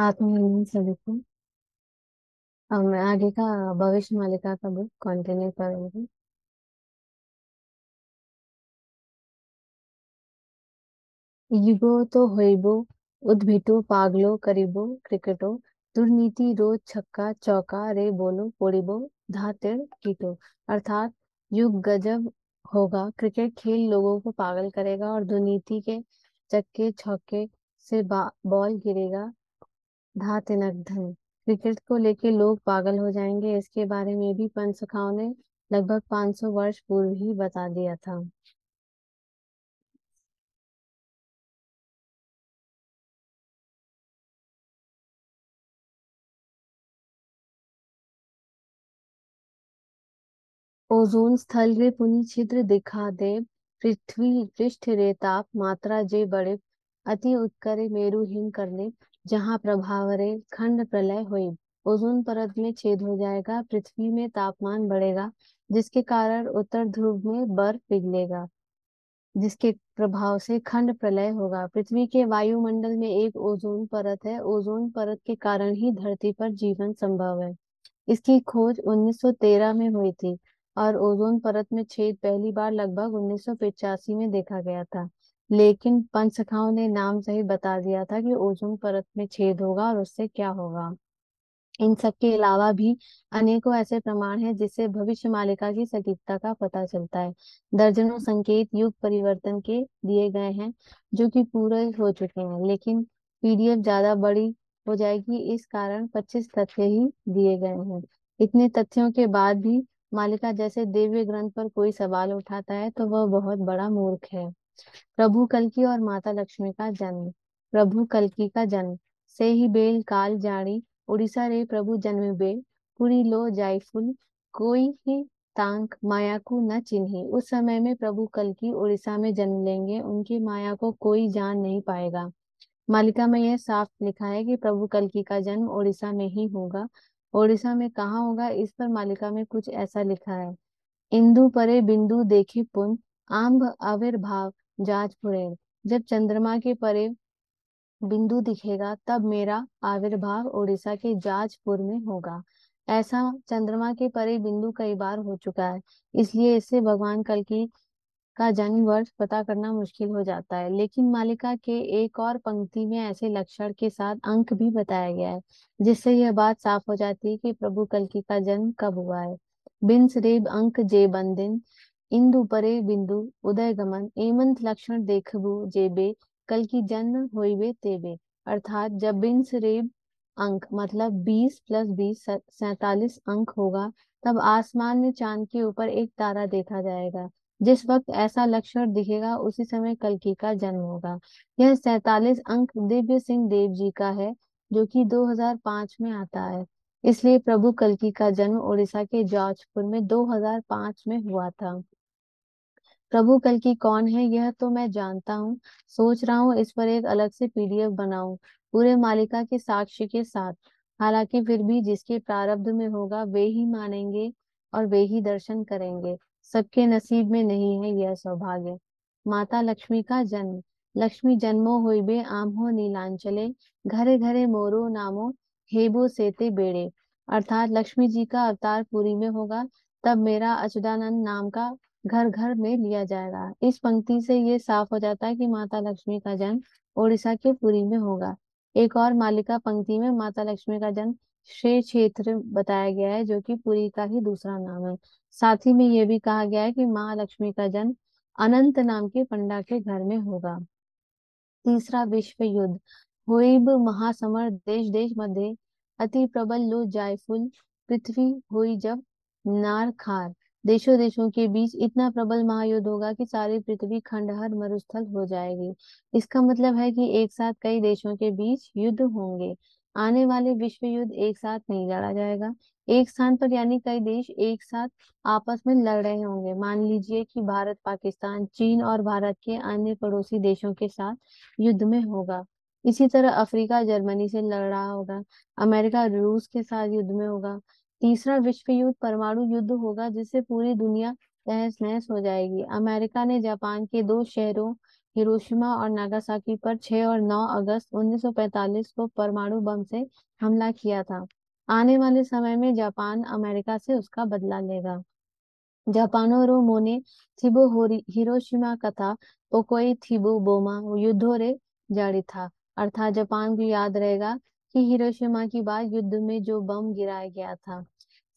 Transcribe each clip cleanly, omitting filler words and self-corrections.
आत्मनिर्भर से देखो। अब मैं आगे का भविष्य मालिका का बुक कंटिन्यू करूंगी। युगो तो होइबो उद्भितो पागलो करिबो क्रिकेटो दुर्नीति रोज छक्का चौका रे बोलो पोड़िबो धातिर कीटो। अर्थात युग गजब होगा, क्रिकेट खेल लोगों को पागल करेगा और दुर्नीति के चक्के चौके से बॉल गिरेगा। धा तिनक धन। क्रिकेट को लेके लोग पागल हो जाएंगे, इसके बारे में भी पंच सखाओं ने लगभग 500 वर्ष पूर्व ही बता दिया था। ओजोन स्थल रे पुनि छिद्र दिखा दे पृथ्वी पृष्ठ रे ताप मात्रा जे बढ़े अति उत्करे मेरु हिम करने जहाँ प्रभाव रे खंड प्रलय हुई। ओजोन परत में छेद हो जाएगा, पृथ्वी में तापमान बढ़ेगा, जिसके कारण उत्तर ध्रुव में बर्फ पिघलेगा, जिसके प्रभाव से खंड प्रलय होगा। पृथ्वी के वायुमंडल में एक ओजोन परत है, ओजोन परत के कारण ही धरती पर जीवन संभव है। इसकी खोज 1913 में हुई थी और ओजोन परत में छेद पहली बार लगभग 1985 में देखा गया था। लेकिन पंचसखाओं ने नाम सहित बता दिया था कि ओजोन परत में छेद होगा और उससे क्या होगा। इन सब के अलावा भी अनेकों ऐसे प्रमाण हैं जिससे भविष्य मालिका की सटीकता का पता चलता है। दर्जनों संकेत युग परिवर्तन के दिए गए हैं जो कि पूरे हो चुके हैं, लेकिन पीडीएफ ज्यादा बड़ी हो जाएगी, इस कारण 25 तथ्य ही दिए गए हैं। इतने तथ्यों के बाद भी मालिका जैसे दिव्य ग्रंथ पर कोई सवाल उठाता है तो वह बहुत बड़ा मूर्ख है। प्रभु कल्कि और माता लक्ष्मी का जन्म। प्रभु कल्कि का जन्म। से ही बेल काल जानी उड़ीसा रे प्रभु जन्म बे पुरी लो जायफुल कोई ही तांक माया को न चिन्ही। उस समय में प्रभु कल्कि उड़ीसा में जन्म लेंगे, उनकी माया को कोई जान नहीं पाएगा। मालिका में यह साफ लिखा है कि प्रभु कल्कि का जन्म उड़ीसा में ही होगा। उड़ीसा में कहाँ होगा, इस पर मालिका में कुछ ऐसा लिखा है। इंदु परे बिंदु देखी पुन आंब आविर्भाव जाज फुड़ेल। जब चंद्रमा के परे बिंदु दिखेगा तब मेरा आविर्भाव उड़ीसा के जाजपुर में होगा। ऐसा चंद्रमा के परे बिंदु कई बार हो चुका है, इसलिए इससे भगवान कल्कि का जन्म वर्ष पता करना मुश्किल हो जाता है। लेकिन मालिका के एक और पंक्ति में ऐसे लक्षण के साथ अंक भी बताया गया है जिससे यह बात साफ हो जाती है कि प्रभु कल्कि का जन्म कब हुआ है। बिंस रेब अंक जे बंदिन इंदु परे बिंदु उदय गमन एमंत लक्षण देखबू जेबे कल की जन्म होइबे तेबे। अर्थात जब बिंस रेब अंक मतलब 20 + 20 47 अंक होगा, तब आसमान में चांद के ऊपर एक तारा देखा जाएगा। जिस वक्त ऐसा लक्षण दिखेगा उसी समय कल्कि का जन्म होगा। यह 47 अंक दिव्य सिंह देव जी का है जो कि 2005 में आता है। इसलिए प्रभु कल्कि का जन्म उड़ीसा के जाजपुर में 2005 में हुआ था। प्रभु कल्कि कौन है यह तो मैं जानता हूँ, सोच रहा हूँ इस पर एक अलग से पीडीएफ बनाऊं पूरे मालिका के साक्ष्य के साथ। हालांकि फिर भी जिसके प्रारब्ध में होगा वे ही मानेंगे और वे ही दर्शन करेंगे, सबके नसीब में नहीं है यह सौभाग्य। माता लक्ष्मी का जन्म। लक्ष्मी जन्मो होइबे आम्हो नीलांचले घरे घरे मोरो नामो हेबो सेते बेड़े। अर्थात लक्ष्मी जी का अवतार पुरी में होगा, तब मेरा अच्युतानंद नाम का घर घर में लिया जाएगा। इस पंक्ति से ये साफ हो जाता है कि माता लक्ष्मी का जन्म उड़ीसा के पुरी में होगा। एक और मालिका पंक्ति में माता लक्ष्मी का जन्म श्री क्षेत्र बताया गया है जो कि पुरी का ही दूसरा नाम है। साथ ही में ये भी कहा गया है कि महालक्ष्मी का जन्म अनंत नाम के पंडा के घर में होगा। तीसरा विश्व युद्ध। होइब महासमर देश देश मध्य अति प्रबल लो जायफुल पृथ्वी हुई जब नार खार। देशों देशों के बीच इतना प्रबल महायुद्ध होगा कि सारी पृथ्वी खंडहर मरुस्थल हो जाएगी। इसका मतलब है कि एक साथ कई देशों के बीच युद्ध होंगे। आने वाले विश्व युद्ध एक साथ नहीं लड़ा जाएगा एक स्थान पर, यानी कई देश एक साथ आपस में लड़ रहे होंगे। मान लीजिए कि भारत पाकिस्तान चीन और भारत के अन्य पड़ोसी देशों के साथ युद्ध में होगा। इसी तरह अफ्रीका जर्मनी से लड़ रहा होगा, अमेरिका रूस के साथ युद्ध में होगा। तीसरा विश्व युद्ध परमाणु युद्ध होगा जिससे पूरी दुनिया तहस नहस हो जाएगी। अमेरिका ने जापान के 2 शहरों हिरोशिमा और नागासाकी पर 6 और 9 अगस्त 1945 को परमाणु बम से हमला किया था। आने वाले समय में जापान अमेरिका से उसका बदला लेगा। जापानों मोने थिबो हिरोशिमा कथा ओकोई थिबो बोमा युद्धो रे जारी था। अर्थात जापान को याद रहेगा कि हिरोशिमा की बाद युद्ध में जो बम गिराया गया था।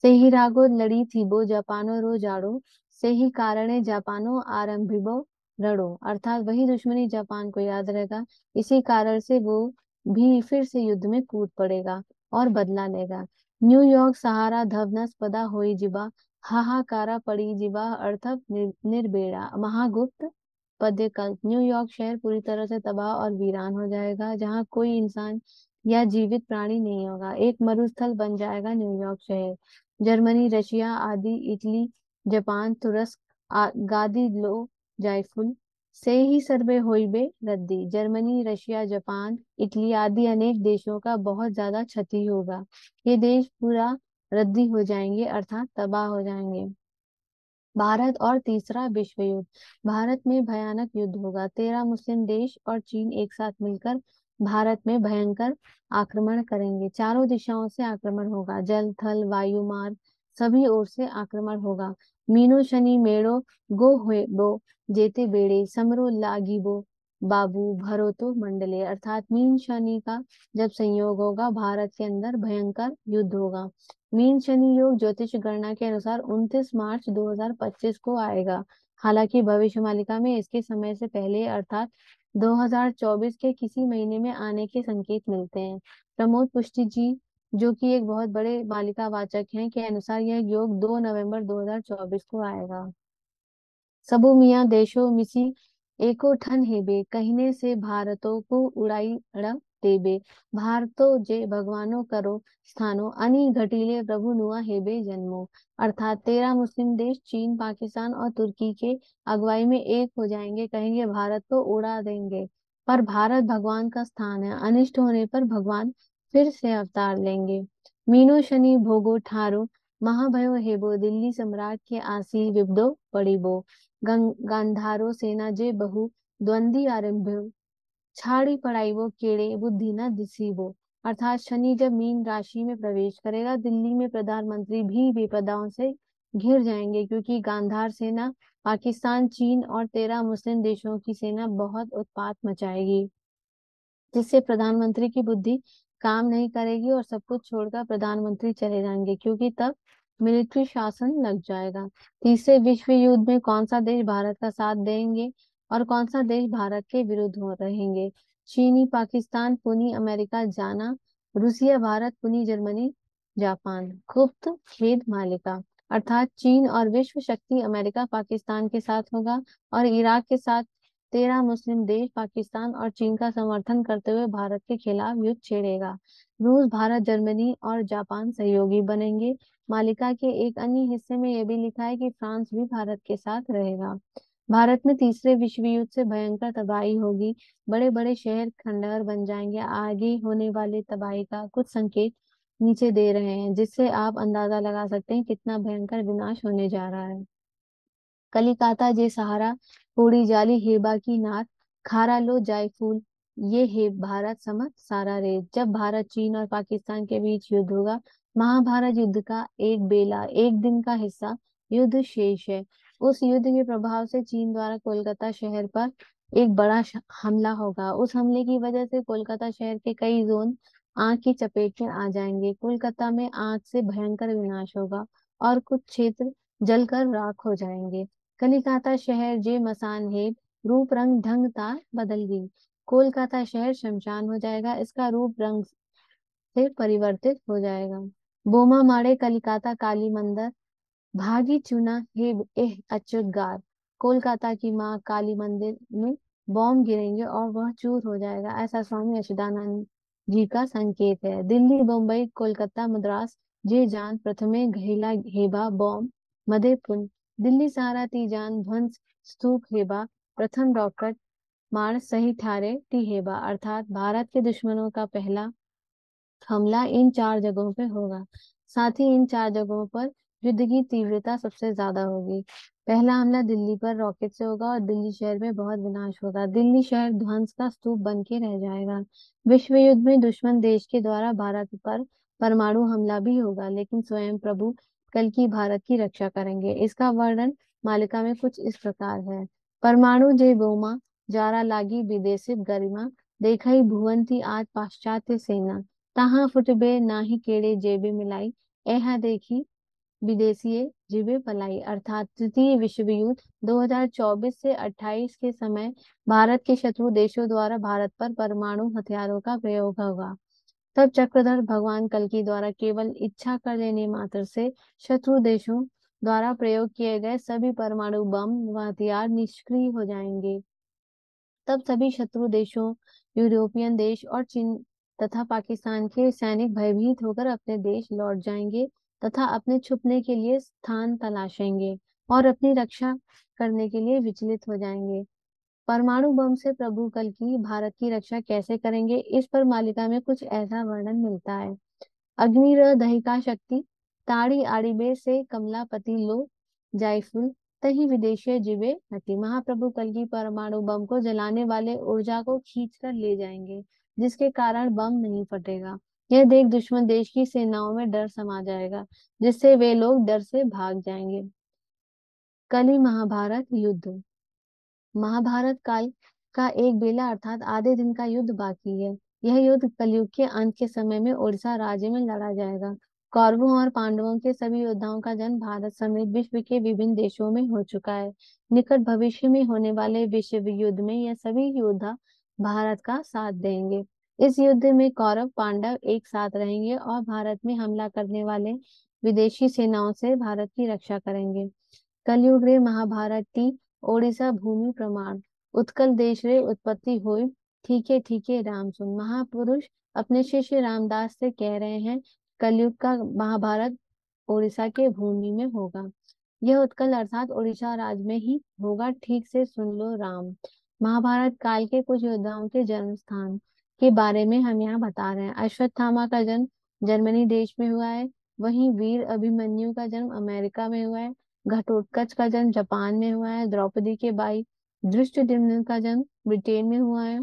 सेहिरागो लड़ी थिबो जापानो रो जाड़ो, से ही कारणे जापानो आरंभिबो लड़ो। अर्थात वही दुश्मनी जापान को याद रहेगा, इसी कारण से वो भी फिर से युद्ध में कूद पड़ेगा और बदला लेगा। न्यूयॉर्क सहारा धवनस पदा होई जिबा, हाहाकारा पड़ी जिबा अर्थात निर्बेड़ा महागुप्त पद्य कल्प। न्यूयॉर्क शहर पूरी तरह से तबाह और वीरान हो जाएगा, जहाँ कोई इंसान या जीवित प्राणी नहीं होगा। एक मरुस्थल बन जाएगा न्यूयॉर्क शहर। जर्मनी, रशिया आदि, इटली, जापान, तुरस्क गादी लो जायफुल, से ही सर्वे होइबे रद्दी। जर्मनी, रशिया, जापान, इटली आदि अनेक देशों का बहुत ज्यादा क्षति होगा। ये देश पूरा रद्दी हो जाएंगे, अर्थात तबाह हो जाएंगे। भारत और तीसरा विश्व युद्ध। भारत में भयानक युद्ध होगा। 13 मुस्लिम देश और चीन एक साथ मिलकर भारत में भयंकर आक्रमण करेंगे। चारों दिशाओं से आक्रमण होगा, जल थल वायु मार्ग सभी ओर से आक्रमण होगा। मीनो शनि मेड़ो गो हुए बो जेते बेड़े समरो लागिबो बाबू भरोतो मंडले। अर्थात मीन शनि का जब संयोग होगा, भारत के अंदर भयंकर युद्ध होगा। मीन शनि योग ज्योतिष गणना के अनुसार 29 मार्च 2025 को आएगा। हालांकि भविष्यवाणी में इसके समय से पहले अर्थात 2024 के किसी महीने में आने के संकेत मिलते हैं। प्रमोद पुष्टि जी, जो कि एक बहुत बड़े मालिका वाचक हैं, के अनुसार यह योग 2 नवंबर 2024 को आएगा। सबो मियाँ देशो मिसी एको ठन हेबे, कहने से भारतों को उड़ाई अड़ब देबे। भारतो जे भगवानो करो स्थानो, अनि घटीले प्रभु नुआ हेबे जन्मो। अर्थात 13 मुस्लिम देश चीन, पाकिस्तान और तुर्की के अगुवाई में एक हो जाएंगे, कहेंगे भारत को उड़ा देंगे। पर भारत भगवान का स्थान है, अनिष्ट होने पर भगवान फिर से अवतार लेंगे। मीनो शनि भोगो ठारो, महाभयो हेबो, दिल्ली सम्राट के आसी विब्दो पड़िबो। गांधारो सेना जे बहु द्वंद्वी आरंभ, छाड़ी पढ़ाई वो केड़े बुद्धि न दिसीबो। अर्थात शनि जब मीन राशि में प्रवेश करेगा, दिल्ली में प्रधानमंत्री भी विपदाओं से घिर जाएंगे, क्योंकि गांधार सेना पाकिस्तान, चीन और 13 मुस्लिम देशों की सेना बहुत उत्पात मचाएगी, जिससे प्रधानमंत्री की बुद्धि काम नहीं करेगी और सब कुछ छोड़कर प्रधानमंत्री चले जाएंगे, क्योंकि तब मिलिट्री शासन लग जाएगा। तीसरे विश्व युद्ध में कौन सा देश भारत का साथ देंगे और कौन सा देश भारत के विरुद्ध हो रहेंगे? चीनी पाकिस्तान, पुनी अमेरिका जाना, रूसिया भारत, पुनी जर्मनी जापान। गुप्त खेद मालिका। अर्थात चीन और विश्व शक्ति अमेरिका पाकिस्तान के साथ होगा और इराक के साथ 13 मुस्लिम देश पाकिस्तान और चीन का समर्थन करते हुए भारत के खिलाफ युद्ध छेड़ेगा। रूस, भारत, जर्मनी और जापान सहयोगी बनेंगे। मालिका के एक अन्य हिस्से में यह भी लिखा है कि फ्रांस भी भारत के साथ रहेगा। भारत में तीसरे विश्व युद्ध से भयंकर तबाही होगी, बड़े बड़े शहर खंडहर बन जाएंगे। आगे होने वाले तबाही का कुछ संकेत नीचे दे रहे हैं, जिससे आप अंदाजा लगा सकते हैं कितना भयंकर विनाश होने जा रहा है। कलिकाता जे सहारा पूरी जाली हेबा की नाथ, खारा लो जायफूल ये हे भारत समत सारा रे। जब भारत, चीन और पाकिस्तान के बीच युद्ध होगा, महाभारत युद्ध का एक बेला, एक दिन का हिस्सा युद्ध शेष है। उस युद्ध के प्रभाव से चीन द्वारा कोलकाता शहर पर एक बड़ा हमला होगा। उस हमले की वजह से कोलकाता शहर के कई जोन आग की चपेट में आ जाएंगे। कोलकाता में आग से भयंकर विनाश होगा और कुछ क्षेत्र जलकर राख हो जाएंगे। कलिकाता शहर जे मसान है, रूप रंग ढंग तार बदल गई। कोलकाता शहर शमशान हो जाएगा, इसका रूप रंग से परिवर्तित हो जाएगा। बोमा माड़े कलिकाता काली मंदिर, भागी चुना हे एह अच्युतगार। कोलकाता की माँ काली मंदिर में बॉम्ब गिरेंगे और वह चूर हो जाएगा, ऐसा स्वामी अच्युतानंद जी का संकेत है। दिल्ली, मुंबई, कोलकाता, मद्रास जे जान प्रथमे घैला हेबा बॉम्ब मदे पुन। दिल्ली सहारा ती जान ध्वंस स्तूप हेबा प्रथम रॉकेट मार सही ठारे टी हेबा। अर्थात भारत के दुश्मनों का पहला हमला इन 4 जगहों पे होगा। साथ ही इन 4 जगहों पर युद्ध की तीव्रता सबसे ज्यादा होगी। पहला हमला दिल्ली पर रॉकेट से होगा और दिल्ली शहर में बहुत विनाश होगा। दिल्ली शहर ध्वंस का स्तूप बन के रह जाएगा। विश्व युद्ध में दुश्मन देश के द्वारा भारत पर परमाणु हमला भी होगा, लेकिन स्वयं प्रभु कल की भारत की रक्षा करेंगे। इसका वर्णन मालिका में कुछ इस प्रकार है। परमाणु जय बोमा जारा लागी विदेशित गरिमा, देखई भुवंती आज पाश्चात्य सेना, तहाँ फुटबे नाही केड़े जेबे मिलाई, ऐहा देखी विदेशीय जिबे पलाई। अर्थात तृतीय विश्व युद्ध 2024 से 28 के समय भारत के शत्रु देशों द्वारा भारत पर परमाणु हथियारों का प्रयोग होगा। तब चक्रधर भगवान कल्कि द्वारा केवल इच्छा कर लेने मात्र से शत्रु देशों द्वारा प्रयोग किए गए सभी परमाणु बम व हथियार निष्क्रिय हो जाएंगे। तब सभी शत्रु देशों, यूरोपियन देश और चीन तथा पाकिस्तान के सैनिक भयभीत होकर अपने देश लौट जाएंगे तथा अपने छुपने के लिए स्थान तलाशेंगे और अपनी रक्षा करने के लिए विचलित हो जाएंगे। परमाणु बम से प्रभु कल की भारत की रक्षा कैसे करेंगे, इस पर मालिका में कुछ ऐसा वर्णन मिलता है। अग्निर दहिका शक्ति, ताड़ी आड़िबे से कमलापति लो, जायफुल तही विदेशी जिबे हटी। महाप्रभु कल की परमाणु बम को जलाने वाले ऊर्जा को खींच कर ले जाएंगे, जिसके कारण बम नहीं फटेगा। यह देख दुश्मन देश की सेनाओं में डर समा जाएगा, जिससे वे लोग डर से भाग जाएंगे। कली महाभारत युद्ध। महाभारत काल का एक बेला अर्थात आधे दिन का युद्ध बाकी है। यह युद्ध कलयुग के अंत के समय में उड़ीसा राज्य में लड़ा जाएगा। कौरवों और पांडवों के सभी योद्धाओं का जन्म भारत समेत विश्व के विभिन्न देशों में हो चुका है। निकट भविष्य में होने वाले विश्व युद्ध में यह सभी योद्धा भारत का साथ देंगे। इस युद्ध में कौरव पांडव एक साथ रहेंगे और भारत में हमला करने वाले विदेशी सेनाओं से भारत की रक्षा करेंगे। कलयुग रे महाभारत टी ओडिशा भूमि प्रमाण, उत्कल देश रे उत्पत्ति हुई, ठीके राम सुन। महापुरुष अपने शिष्य रामदास से कह रहे हैं, कलयुग का महाभारत ओडिशा के भूमि में होगा। यह उत्कल अर्थात उड़ीसा राज्य में ही होगा, ठीक से सुन लो राम। महाभारत काल के कुछ योद्धाओं के जन्म स्थान के बारे में हम यहाँ बता रहे हैं। अश्वत्थामा का जन्म जर्मनी देश में हुआ है। वहीं वीर अभिमन्यु का जन्म अमेरिका में हुआ है। घटोत्कच का जन्म जापान में हुआ है। द्रौपदी के भाई धृष्टद्युम्न का जन्म ब्रिटेन में हुआ है।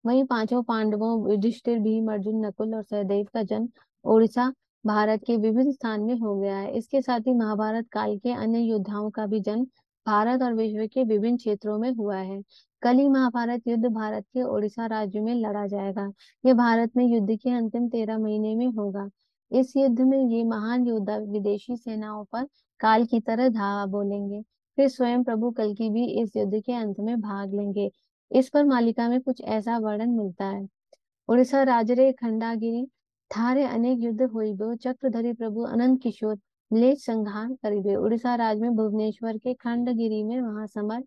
वहीं पांचों पांडवों युधिष्ठिर, भीम, अर्जुन, नकुल और सहदेव का जन्म ओडिशा भारत के विभिन्न स्थान में हो गया है। इसके साथ ही महाभारत काल के अन्य योद्धाओं का भी जन्म भारत और विश्व के विभिन्न क्षेत्रों में हुआ है। कल ही महाभारत युद्ध भारत के ओडिशा राज्य में लड़ा जाएगा। यह भारत में युद्ध के अंतिम 13 महीने में होगा। इस युद्ध में ये महान योद्धा विदेशी सेनाओं पर काल की तरह धावा बोलेंगे। फिर स्वयं प्रभु कल्कि भी इस युद्ध के अंत में भाग लेंगे। इस पर मालिका में कुछ ऐसा वर्णन मिलता है। उड़ीसा राजरे खंडागिरी थारे अनेक युद्ध होइबो, चक्रधरी प्रभु अनंत किशोर ले संहार करिबे। उड़ीसा राज्य में भुवनेश्वर के खंडगिरी में महासमर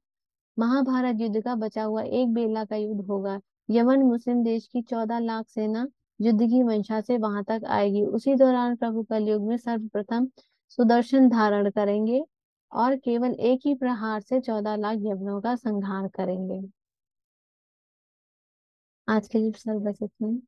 महाभारत युद्ध का बचा हुआ एक बेला का युद्ध होगा। यमन मुस्लिम देश की 14 लाख सेना युद्ध की मंशा से वहां तक आएगी। उसी दौरान प्रभु कलयुग में सर्वप्रथम सुदर्शन धारण करेंगे और केवल एक ही प्रहार से 14 लाख यवनों का संहार करेंगे। आज के लिए सर बस इतना ही।